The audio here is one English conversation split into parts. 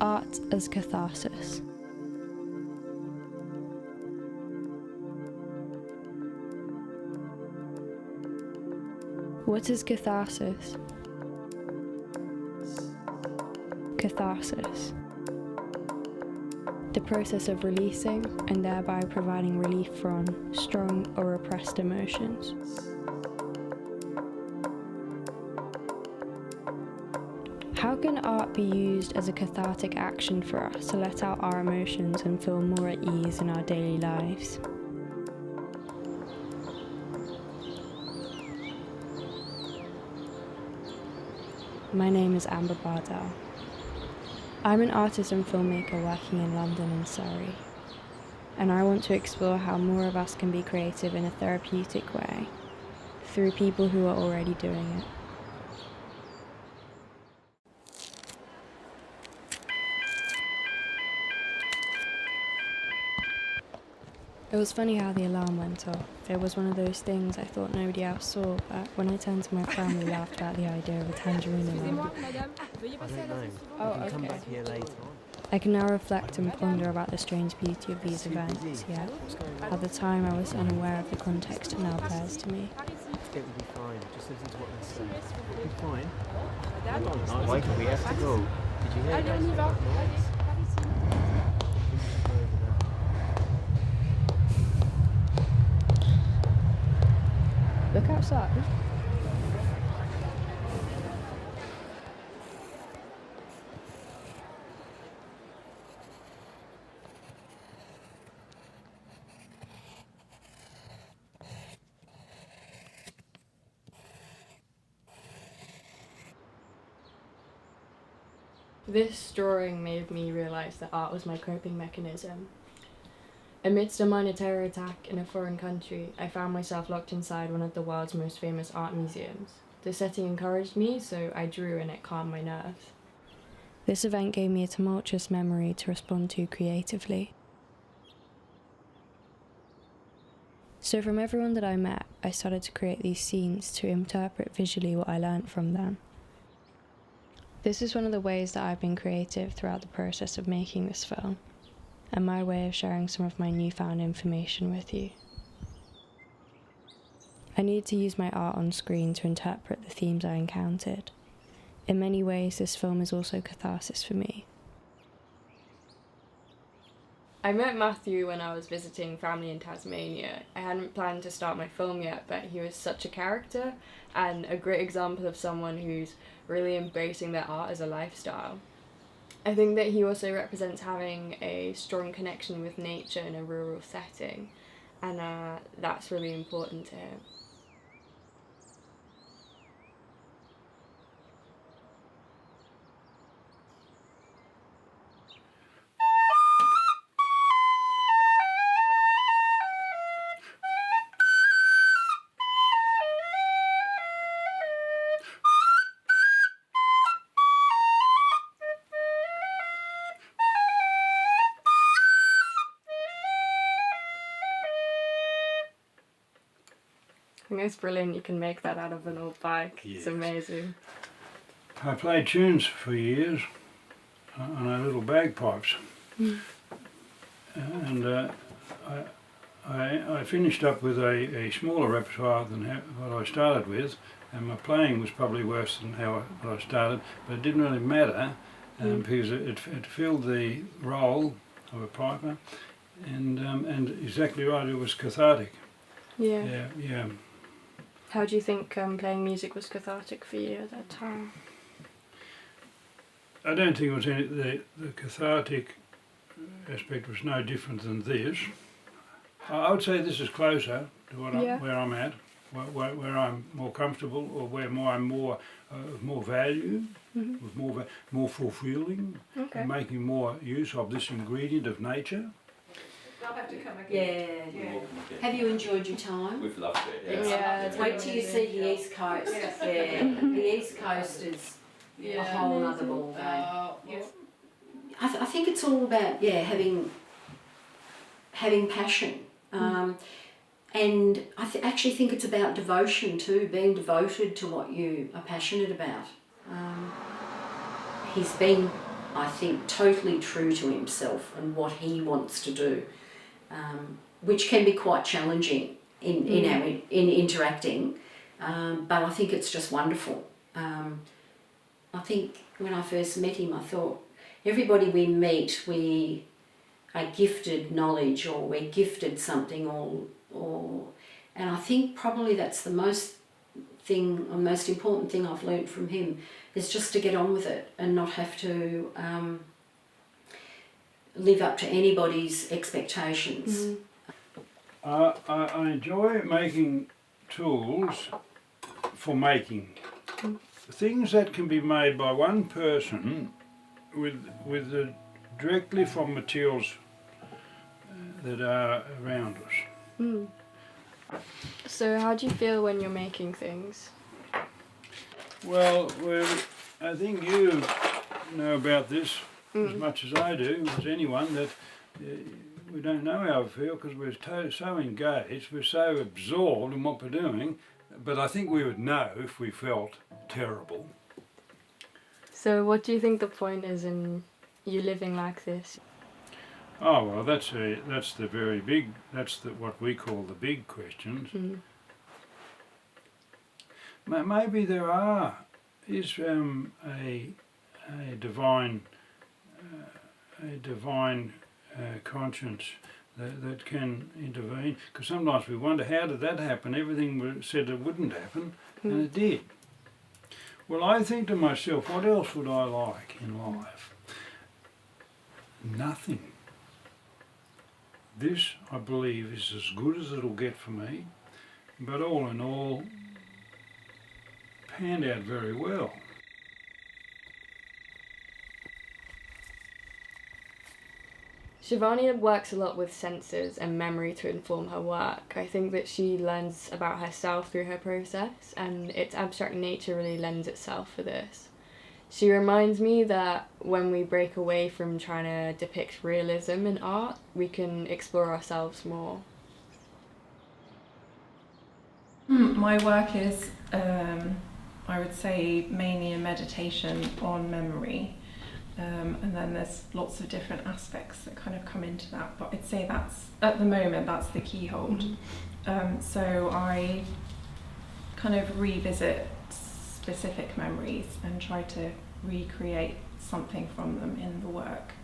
Art as catharsis. What is catharsis? Catharsis. The process of releasing and thereby providing relief from strong or repressed emotions. How can art be used as a cathartic action for us to let out our emotions and feel more at ease in our daily lives? My name is Bardell. I'm an artist and filmmaker working in London and Surrey, and I want to explore how more of us can be creative in a therapeutic way through people who are already doing it. It was funny how the alarm went off. It was one of those things I thought nobody else saw, but when I turned to my friend, we laughed about the idea of a tangerine alarm. Oh, okay. Come back here later. I can now reflect and ponder about the strange beauty of these events, yet at the time I was unaware of the context it now bears to me. It will be fine. Just listen to what they say. It'll be fine. Why do we have to go? Did you hear that? Look outside. This drawing made me realise that art was my coping mechanism. Amidst a minor terror attack in a foreign country, I found myself locked inside one of the world's most famous art museums. The setting encouraged me, so I drew and it calmed my nerves. This event gave me a tumultuous memory to respond to creatively. So from everyone that I met, I started to create these scenes to interpret visually what I learnt from them. This is one of the ways that I've been creative throughout the process of making this film, and my way of sharing some of my newfound information with you. I needed to use my art on screen to interpret the themes I encountered. In many ways, this film is also catharsis for me. I met Matthew when I was visiting family in Tasmania. I hadn't planned to start my film yet, but he was such a character and a great example of someone who's really embracing their art as a lifestyle. I think that he also represents having a strong connection with nature in a rural setting, and that's really important to him. I think it's brilliant you can make that out of an old bike. Yes. It's amazing. I played tunes for years on our little bagpipes. And I finished up with a smaller repertoire than what I started with, and my playing was probably worse than what I started, but it didn't really matter because it filled the role of a piper, and exactly right, it was cathartic. Yeah. Yeah. How do you think playing music was cathartic for you at that time? I don't think it was the cathartic aspect was no different than this. I would say this is closer to where I'm at, where I'm more comfortable, or where I'm more of more value, with more fulfilling, and making more use of this ingredient of nature. I'll have to come again. Yeah. Have you enjoyed your time? We've loved it. Yeah. Wait till you see the East Coast. Yeah. The East Coast is a whole other ball game. I think it's all about having passion, and I actually think it's about devotion too. Being devoted to what you are passionate about. He's been I think, totally true to himself and what he wants to do, which can be quite challenging in interacting, but I think it's just wonderful. I think when I first met him, I thought everybody we meet, we are gifted knowledge, or we're gifted something, and I think probably that's the most important thing I've learnt from him, is just to get on with it and not have to live up to anybody's expectations. I enjoy making tools for making. Things that can be made by one person directly from materials that are around us. So how do you feel when you're making things? Well, I think you know about this as much as I do, as anyone, that we don't know how we feel because we're so engaged, we're so absorbed in what we're doing, but I think we would know if we felt terrible. So what do you think the point is in you living like this? Oh, well, that's what we call the big questions. Maybe there is a divine conscience that can intervene, because sometimes we wonder, how did that happen? Everything said it wouldn't happen, and it did. Well, I think to myself, what else would I like in life? Nothing. This, I believe, is as good as it'll get for me, but all in all, panned out very well. Shivani works a lot with senses and memory to inform her work. I think that she learns about herself through her process, and its abstract nature really lends itself for this. She reminds me that when we break away from trying to depict realism in art, we can explore ourselves more. My work is, I would say, mainly a meditation on memory. And then there's lots of different aspects that kind of come into that, but I'd say at the moment that's the keyhold. So I kind of revisit specific memories and try to recreate something from them in the work.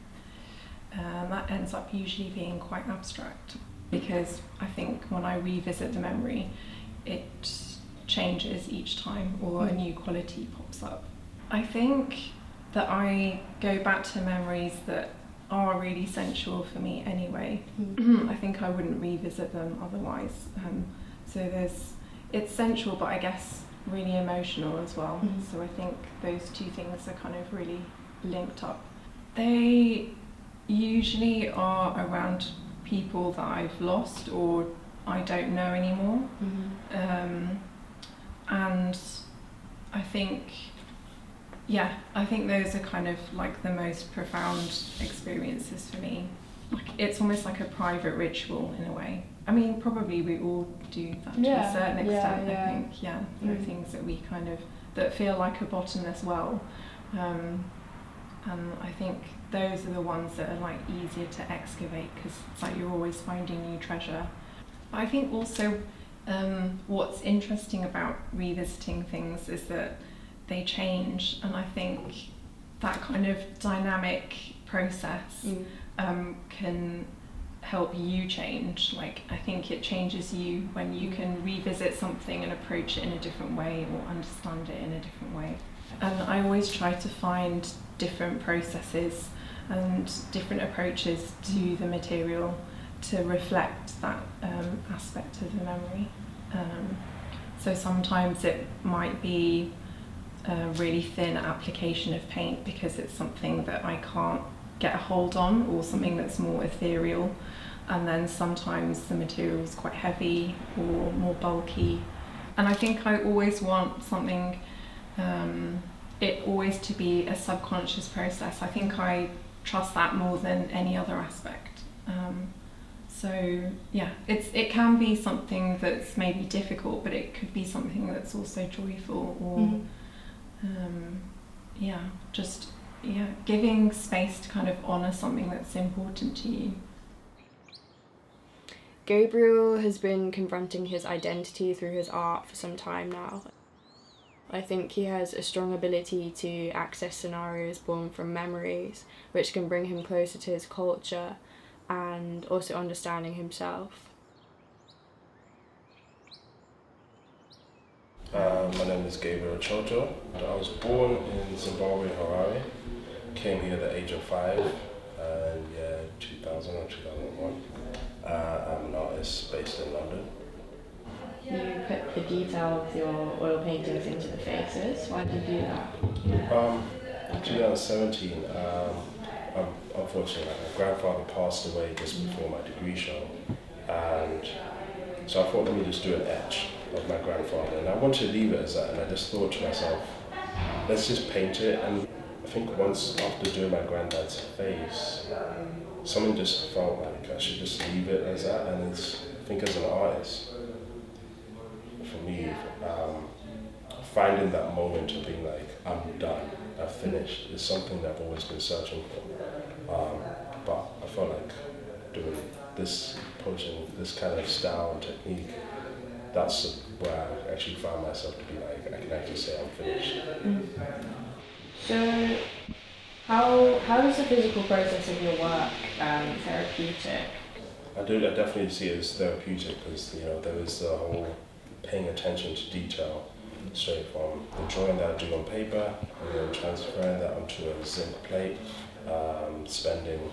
That ends up usually being quite abstract, because I think when I revisit the memory, it changes each time, or a new quality pops up. I think that I go back to memories that are really sensual for me anyway. I think I wouldn't revisit them otherwise. So it's sensual, but I guess really emotional as well. So I think those two things are kind of really linked up. They usually are around people that I've lost or I don't know anymore. And I think those are kind of like the most profound experiences for me. It's almost like a private ritual in a way. I mean, probably we all do that to a certain extent. I think, there are things that we that feel like a bottomless well. And I think those are the ones that are like easier to excavate, because it's like you're always finding new treasure. I think also what's interesting about revisiting things is that they change, and I think that kind of dynamic process can help you change. Like, I think it changes you when you can revisit something and approach it in a different way, or understand it in a different way. And I always try to find different processes and different approaches to the material to reflect that aspect of the memory. So sometimes it might be a really thin application of paint because it's something that I can't get a hold on, or something that's more ethereal, and then sometimes the material is quite heavy or more bulky. And I think I always want something, it always to be a subconscious process. I think I trust that more than any other aspect. So yeah, it can be something that's maybe difficult, but it could be something that's also joyful, or just giving space to kind of honour something that's important to you. Gabriel has been confronting his identity through his art for some time now. I think he has a strong ability to access scenarios born from memories, which can bring him closer to his culture and also understanding himself. My name is Gabriel Chocho. I was born in Zimbabwe, Harare. Came here at the age of 5 in 2000 or 2001. I'm an artist based in London. You put the detail of your oil paintings into the faces. Why did you do that? In 2017, unfortunately, my grandfather passed away just before my degree show. And so I thought, let me just do an etch of my grandfather. And I wanted to leave it as that, and I just thought to myself, let's just paint it. And I think once after doing my granddad's face, something just felt like I should just leave it as that. And I think as an artist, for me, finding that moment of being like, I'm done, I've finished, is something that I've always been searching for. But I felt like doing this, posing this kind of style and technique, that's where I actually found myself to be like, I can actually say I'm finished. So, how does the physical process of your work therapeutic? I definitely see it as therapeutic because there is the whole paying attention to detail, straight from the drawing that I do on paper and then transferring that onto a zinc plate, spending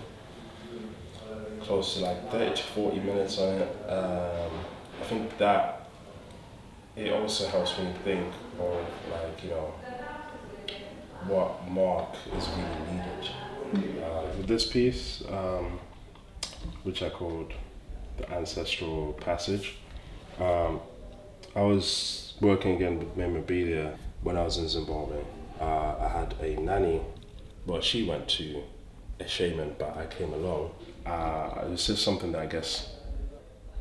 close to like 30 to 40 minutes on it. I think that it also helps me think of what mark is really needed. With this piece, which I called the Ancestral Passage, I was working again with memorabilia when I was in Zimbabwe. I had a nanny, well, she went to a shaman, but I came along. It was just something that I guess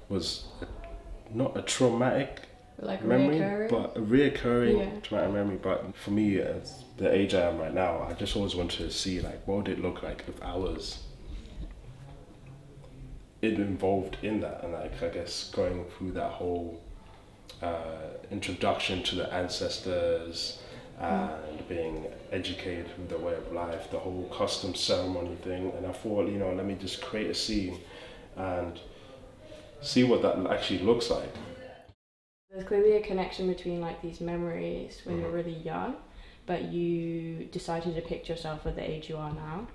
was not a traumatic memory, reoccurring? but a reoccurring traumatic memory. But for me, at the age I am right now, I just always wanted to see what would it look like if I was involved in that, and I guess going through that whole introduction to the ancestors and being educated through the way of life, the whole custom ceremony thing. And I thought, let me just create a scene and see what that actually looks like. There's clearly a connection between these memories when you're really young, but you decided to depict yourself at the age you are now.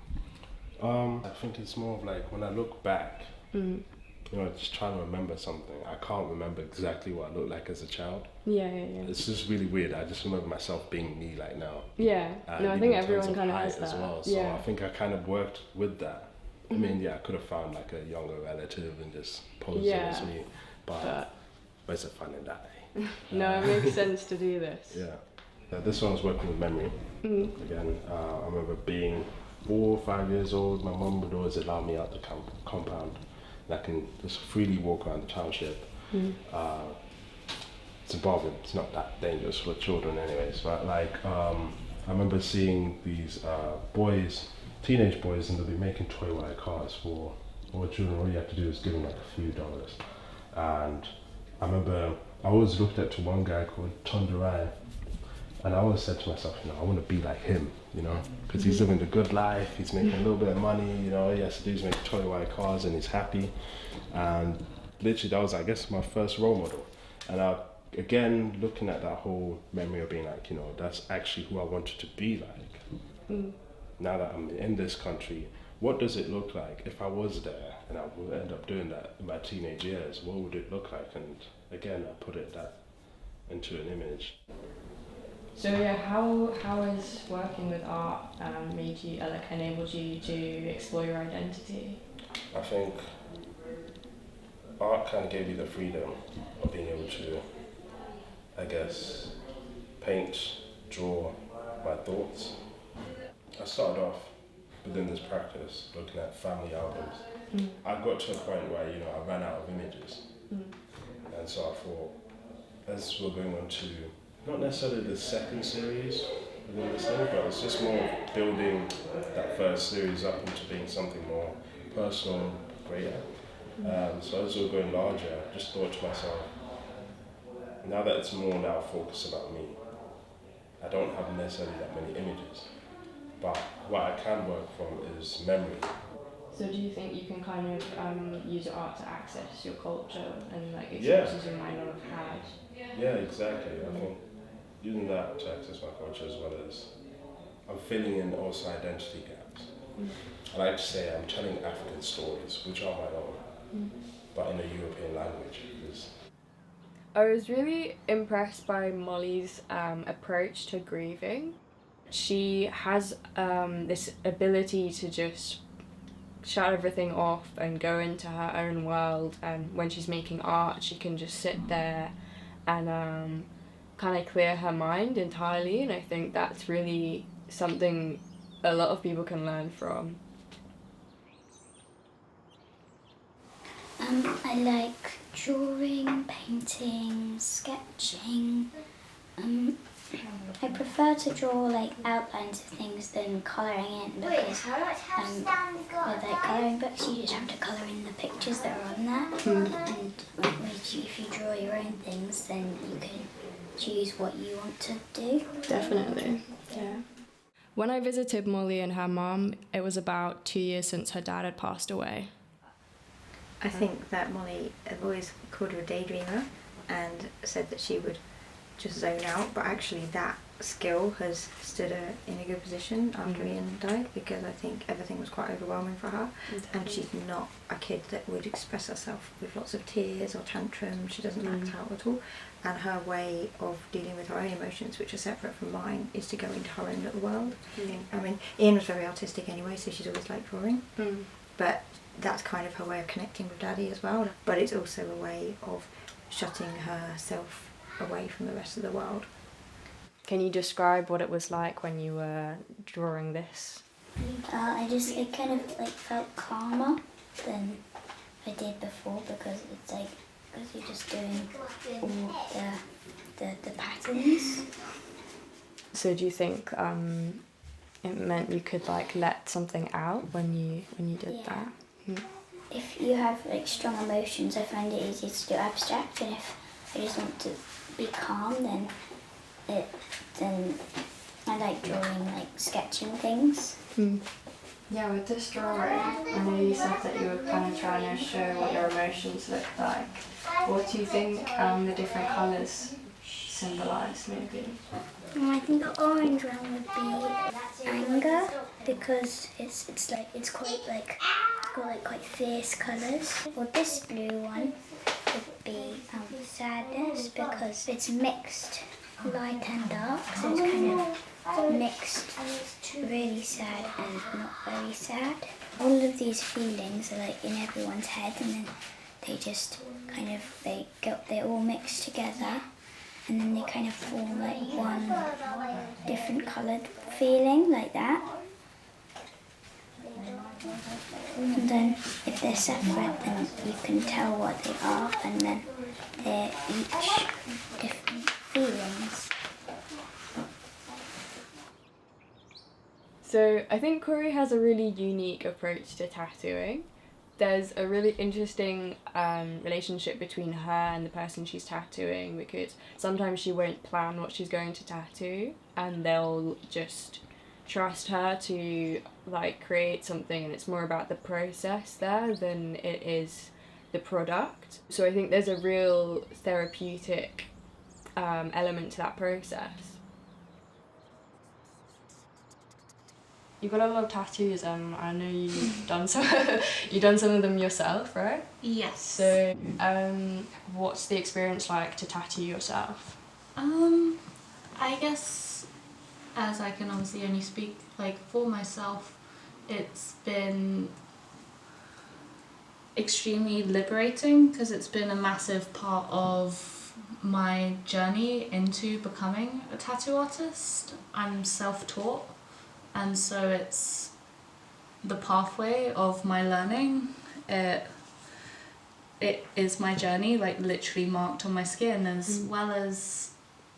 I think it's more of when I look back, just trying to remember something. I can't remember exactly what I looked like as a child. Yeah. It's just really weird. I just remember myself being me now. Yeah. No, I think everyone kind of has as that. well. So I think I kind of worked with that. I mean, I could have found a younger relative and just posed as me, but where's the fun in that? No, it makes sense to do this. Yeah. This one was working with memory. Again, I remember being 4 or 5 years old. My mum would always allow me out the compound. I can just freely walk around the township. Zimbabwe, it's not that dangerous for children anyways, but I remember seeing these teenage boys, and they'll be making toy wire cars for all children. All you have to do is give them a few dollars. And I remember I always looked up to one guy called Tondurai, and I always said to myself, I want to be like him, because he's living a good life, he's making a little bit of money, all he has to do is make toy wire cars and he's happy. And literally that was, I guess, my first role model. And again, looking at that whole memory of being that's actually who I wanted to be like. Now that I'm in this country, what does it look like if I was there and I would end up doing that in my teenage years? What would it look like? And again, I put that into an image. So how has working with art made you, enabled you to explore your identity? I think art kind of gave you the freedom of being able to, I guess, paint, draw my thoughts. I started off within this practice looking at family albums. I got to a point where I ran out of images, and so I thought, as we're going on to not necessarily the second series, within this thing, but it's just more building that first series up into being something more personal, greater. So as we're going larger, I just thought to myself, now that it's more now focused about me, I don't have necessarily that many images, but what I can work from is memory. So do you think you can kind of use your art to access your culture and like experiences you might not have had? Yeah, exactly. I think using that to access my culture as well as I'm filling in also identity gaps. I like to say I'm telling African stories, which are my own, but in a European language. I was really impressed by Molly's approach to grieving. She has this ability to just shut everything off and go into her own world, and when she's making art she can just sit there and kind of clear her mind entirely, and I think that's really something a lot of people can learn from. I like drawing, painting, sketching. I prefer to draw like outlines of things than colouring in because with like colouring books you just have to colour in the pictures that are on there. And if you draw your own things then you can choose what you want to do. Definitely, yeah. When I visited Molly and her mum, it was about 2 years since her dad had passed away. I think that Molly had always called her a daydreamer and said that she would just zone out, but actually that skill has stood her in a good position after Ian died, because I think everything was quite overwhelming for her. And she's not a kid that would express herself with lots of tears or tantrums. She doesn't act out at all, and her way of dealing with her own emotions, which are separate from mine, is to go into her own little world. I mean, Ian was very artistic anyway, so she's always liked drawing, but that's kind of her way of connecting with Daddy as well, but it's also a way of shutting herself away from the rest of the world. Can you describe what it was like when you were drawing this? It kind of like felt calmer than I did before, because it's like because you're just doing all the patterns. So do you think it meant you could like let something out when you did that? If you have like strong emotions, I find it easier to do abstract, and if I just want to be calm, then I like drawing, like sketching things. Yeah, with this drawing, I know you said that you were kind of trying to show what your emotions look like. What do you think the different colours symbolise, maybe? I think the orange one would be anger, because it's quite like got like quite fierce colours. Or this blue one would be sadness, because it's mixed light and dark, so it's kind of mixed, really sad and not very sad. All of these feelings are like in everyone's head, and then they just kind of they all mix together, and then they kind of form like one different coloured feeling like that. And then if they're separate, then you can tell what they are, and then they're each different feelings. So I think Corey has a really unique approach to tattooing. There's a really interesting relationship between her and the person she's tattooing, because sometimes she won't plan what she's going to tattoo and they'll just trust her to like create something, and it's more about the process there than it is the product. So I think there's a real therapeutic element to that process. You've got a lot of tattoos, and I know you've done some of them yourself, right? Yes. So, what's the experience like to tattoo yourself? I guess, as I can obviously only speak like for myself, it's been extremely liberating, because it's been a massive part of my journey into becoming a tattoo artist. I'm self-taught, and so it's the pathway of my learning. It is my journey, like literally marked on my skin, as well as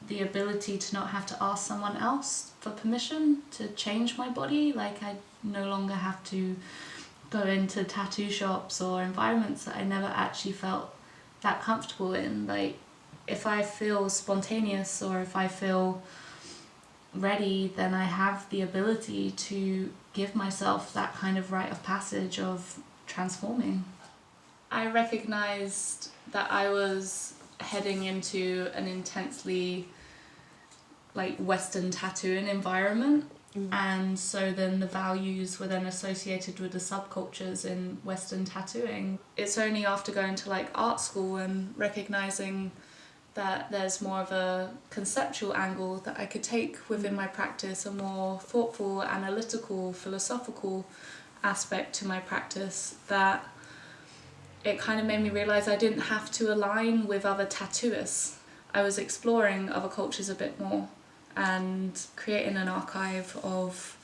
the ability to not have to ask someone else for permission to change my body. Like, I no longer have to go into tattoo shops or environments that I never actually felt that comfortable in. Like, if I feel spontaneous or if I feel ready, then I have the ability to give myself that kind of rite of passage of transforming. I recognised that I was heading into an intensely like Western tattooing environment, and so then the values were then associated with the subcultures in Western tattooing. It's only after going to like art school and recognising that there's more of a conceptual angle that I could take within my practice, a more thoughtful, analytical, philosophical aspect to my practice, that it kind of made me realise I didn't have to align with other tattooists. I was exploring other cultures a bit more and creating an archive of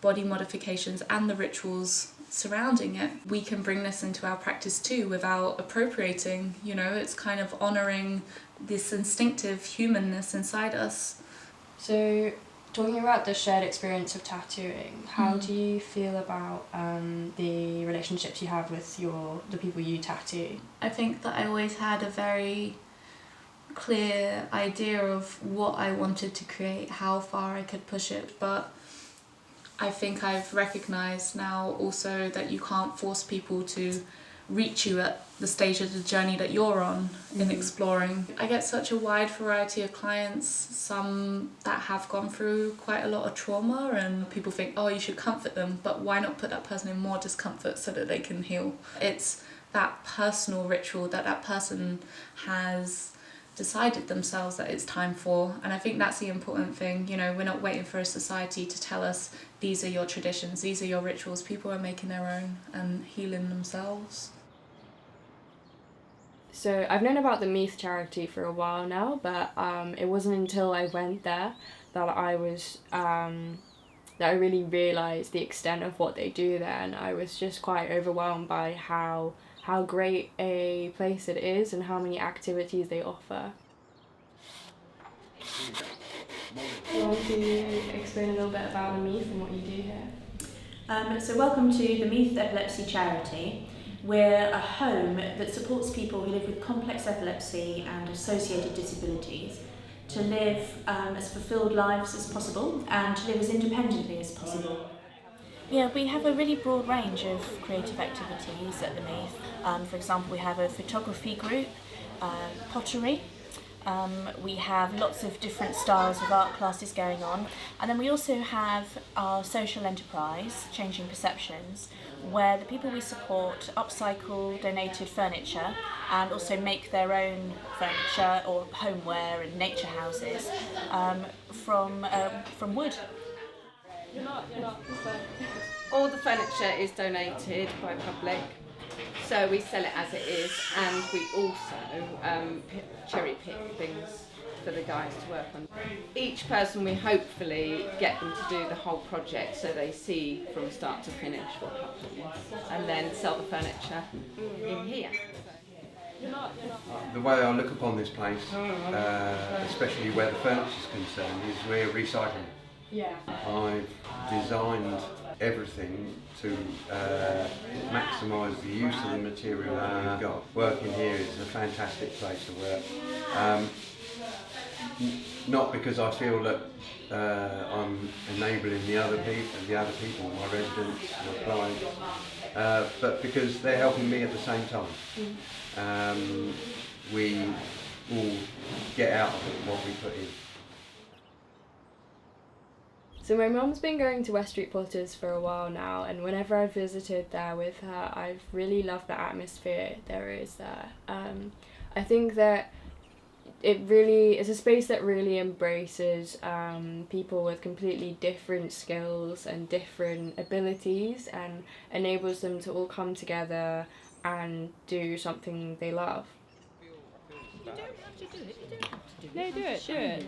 body modifications and the rituals surrounding it. We can bring this into our practice too without appropriating, you know, it's kind of honouring this instinctive humanness inside us. So, talking about the shared experience of tattooing, how do you feel about the relationships you have with the people you tattoo? I think that I always had a very clear idea of what I wanted to create, how far I could push it, but I think I've recognised now also that you can't force people to reach you at the stage of the journey that you're on in exploring. I get such a wide variety of clients, some that have gone through quite a lot of trauma, and people think, oh, you should comfort them, but why not put that person in more discomfort so that they can heal? It's that personal ritual that that person has decided themselves that it's time for, and I think that's the important thing. You know, we're not waiting for a society to tell us these are your traditions, these are your rituals. People are making their own and healing themselves. So I've known about the Meath charity for a while now, but it wasn't until I went there that I really realised the extent of what they do there, and I was just quite overwhelmed by how great a place it is and how many activities they offer. Do you want to explain a little bit about the Meath and what you do here? So welcome to the Meath Epilepsy Charity. We're a home that supports people who live with complex epilepsy and associated disabilities to live as fulfilled lives as possible and to live as independently as possible. Yeah, we have a really broad range of creative activities at the Meath. For example, we have a photography group, pottery. We have lots of different styles of art classes going on, and then we also have our social enterprise, Changing Perceptions, where the people we support upcycle donated furniture and also make their own furniture or homeware and nature houses from wood. You're not. All the furniture is donated by public, so we sell it as it is, and we also cherry pick things for the guys to work on. Each person, we hopefully get them to do the whole project so they see from start to finish what happens, and then sell the furniture in here. The way I look upon this place, especially where the furniture is concerned, is we're recycling. Yeah. I've designed everything to maximise the use of the material that we've got. Working here is a fantastic place to work. Not because I feel that I'm enabling the other people, my residents, my clients, but because they're helping me at the same time. We all get out of it what we put in. So my mum's been going to West Street Potters for a while now, and whenever I've visited there with her, I've really loved the atmosphere there is there. I think that it's a space that really embraces people with completely different skills and different abilities, and enables them to all come together and do something they love. You don't have to do it. You don't have to do it. No, do it. Do it.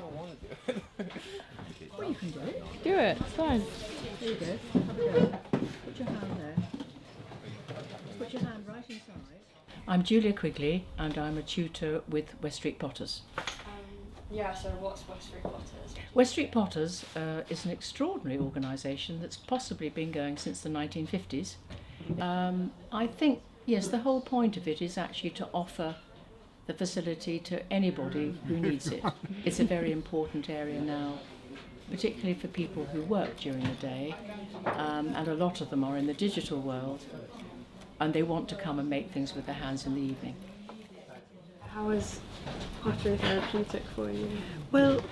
Well, you can do it. Do it. It's fine. There you go. Have a go. Put your hand there. Put your hand right inside. I'm Julia Quigley, and I'm a tutor with West Street Potters. Yeah, so what's West Street Potters? West Street Potters is an extraordinary organisation that's possibly been going since the 1950s. I think, yes, the whole point of it is actually to offer the facility to anybody who needs it. It's a very important area now, particularly for people who work during the day, and a lot of them are in the digital world, and they want to come and make things with their hands in the evening. How is pottery therapeutic for you? Well,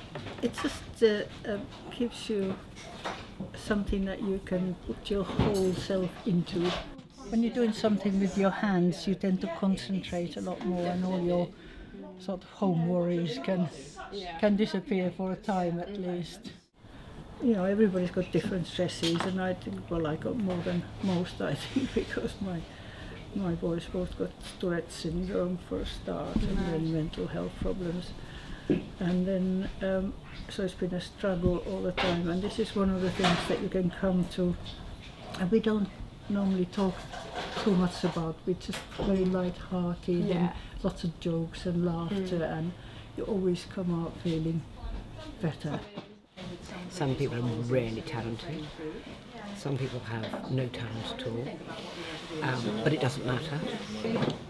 it just gives you something that you can put your whole self into. When you're doing something with your hands, you tend to concentrate a lot more, and all your sort of home worries can disappear for a time at least. You know, everybody's got different stresses, and I think, well, I got more than most, I think, because my boys both got Tourette's syndrome for a start, and then mental health problems, and then so it's been a struggle all the time. And this is one of the things that you can come to, and we don't normally talk too much about. We're just very light-hearted and lots of jokes and laughter, and you always come out feeling better. Some people are really talented, some people have no talent at all, but it doesn't matter.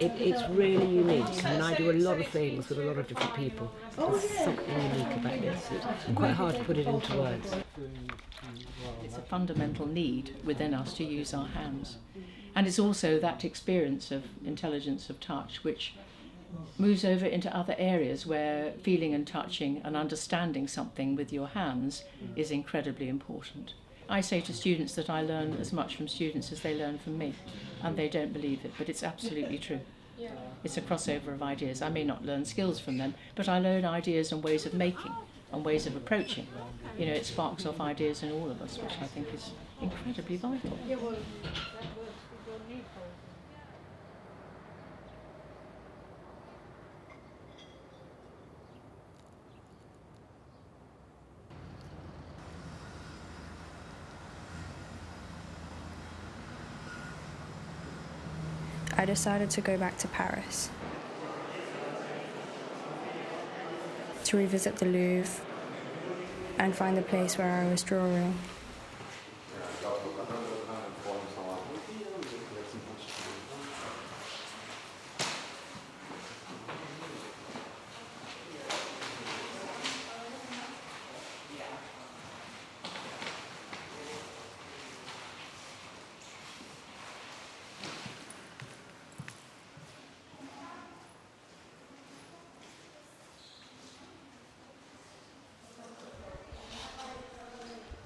It's really unique, and I do a lot of things with a lot of different people. There's something unique about this. It's quite hard to put it into words. It's a fundamental need within us to use our hands. And it's also that experience of intelligence of touch which moves over into other areas where feeling and touching and understanding something with your hands is incredibly important. I say to students that I learn as much from students as they learn from me, and they don't believe it, but it's absolutely true. It's a crossover of ideas. I may not learn skills from them, but I learn ideas and ways of making and ways of approaching. You know, it sparks off ideas in all of us, which I think is incredibly vital. I decided to go back to Paris to revisit the Louvre and find the place where I was drawing.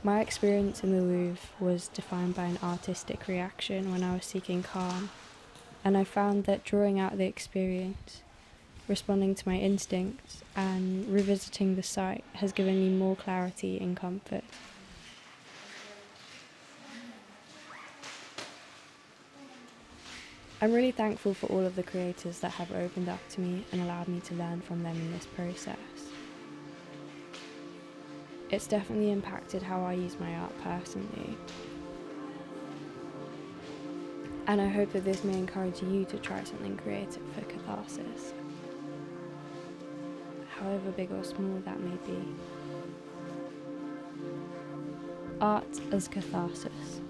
My experience in the Louvre was defined by an artistic reaction when I was seeking calm, and I found that drawing out the experience, responding to my instincts, and revisiting the site has given me more clarity and comfort. I'm really thankful for all of the creators that have opened up to me and allowed me to learn from them in this process. It's definitely impacted how I use my art personally. And I hope that this may encourage you to try something creative for catharsis, however big or small that may be. Art as catharsis.